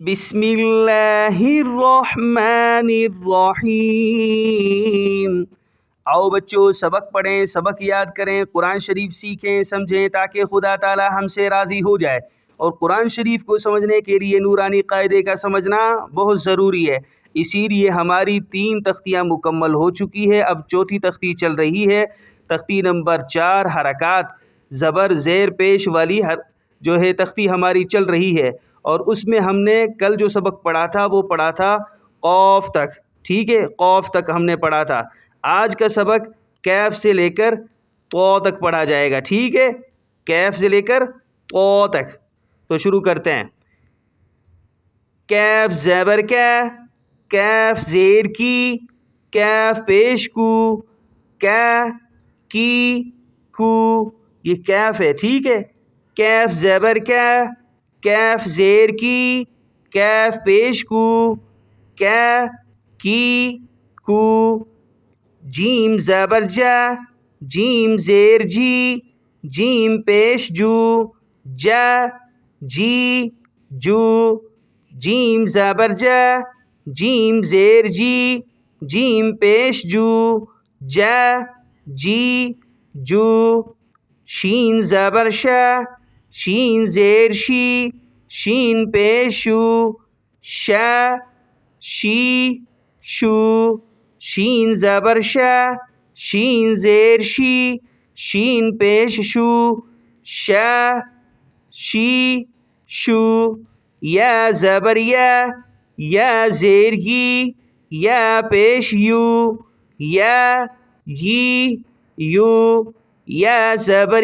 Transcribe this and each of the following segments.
بسم اللہ الرحمن الرحیم۔ آؤ بچوں سبق پڑھیں، سبق یاد کریں، قرآن شریف سیکھیں، سمجھیں تاکہ خدا تعالی ہم سے راضی ہو جائے۔ اور قرآن شریف کو سمجھنے کے لیے نورانی قاعدے کا سمجھنا بہت ضروری ہے۔ اسی لیے ہماری 3 تختیاں مکمل ہو چکی ہے، اب چوتھی تختی چل رہی ہے، تختی نمبر 4 حرکات زبر زیر پیش والی جو ہے تختی ہماری چل رہی ہے۔ اور اس میں ہم نے کل جو سبق پڑھا تھا وہ پڑھا تھا قوف تک، ٹھیک ہے، قوف تک ہم نے پڑھا تھا۔ آج کا سبق کیف سے لے کر تو تک پڑھا جائے گا، ٹھیک ہے، کیف سے لے کر تو تک۔ تو شروع کرتے ہیں۔ کیف زیبر کیف زیر کی، کیف پیش کو، کی کو، یہ کیف ہے، ٹھیک ہے۔ کیف زیبر کیف زیر کی، کیف پیش کو، کی کو۔ جیم زبر جیم زیر جی، جیم پیش جو، جی جو۔ جیم زبر جیم زیر جی، جیم پیش جو، جی جو۔ شین زبر شین زیر شی، شین پیش شو، شی شو۔ شین زبر شین زیر شی، شین پیش شو، شی شو۔ یا زبر یا زیر گی، یا پیش یو، یو۔ یا زبر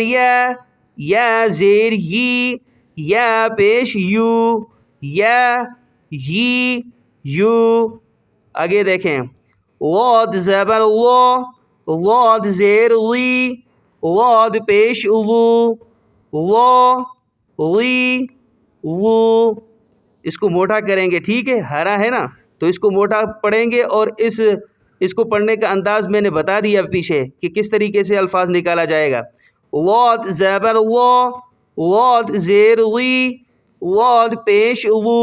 یا زیر گی، یا پیش یو، یو۔ آگے دیکھیں۔ واد زبر واد زیر وی، واد پیش وو، وو۔ اس کو موٹا کریں گے، ٹھیک ہے، ہرا ہے نا تو اس کو موٹا پڑھیں گے، اور اس کو پڑھنے کا انداز میں نے بتا دیا پیچھے کہ کس طریقے سے الفاظ نکالا جائے گا۔ واد زبر واد زیر وی، واد پیش وو،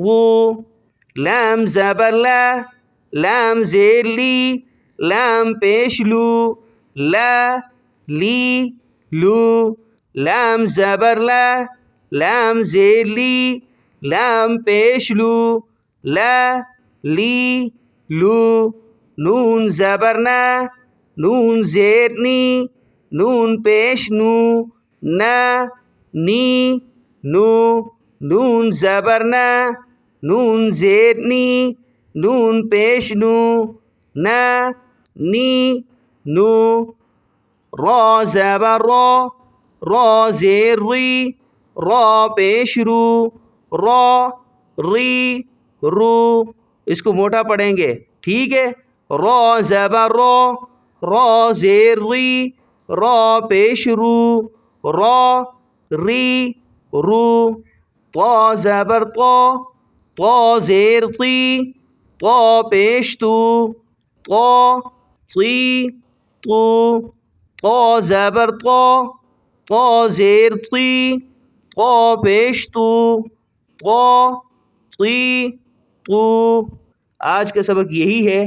وو۔ لام زبر لام زیر لی، لام پیش لو، لو۔ لام زبر لام زیر لی، لام پیش لو، لو۔ نون زبر نون زیر نی، نون پیش نو، نی نو۔ نون زبر نون زیر نی، نون پیش نو، نی نو۔ را زبر را زیر ری، را پیش رو، رو۔ اس کو موٹا پڑھیں گے، ٹھیک ہے۔ را زبر را زیر ری، را پیش رو، رو۔ طا زبر طا زیر طی، طا پیش تو، تو۔ طا زبر طا زیر طی، طا پیش تو، تو۔ آج کا سبق یہی ہے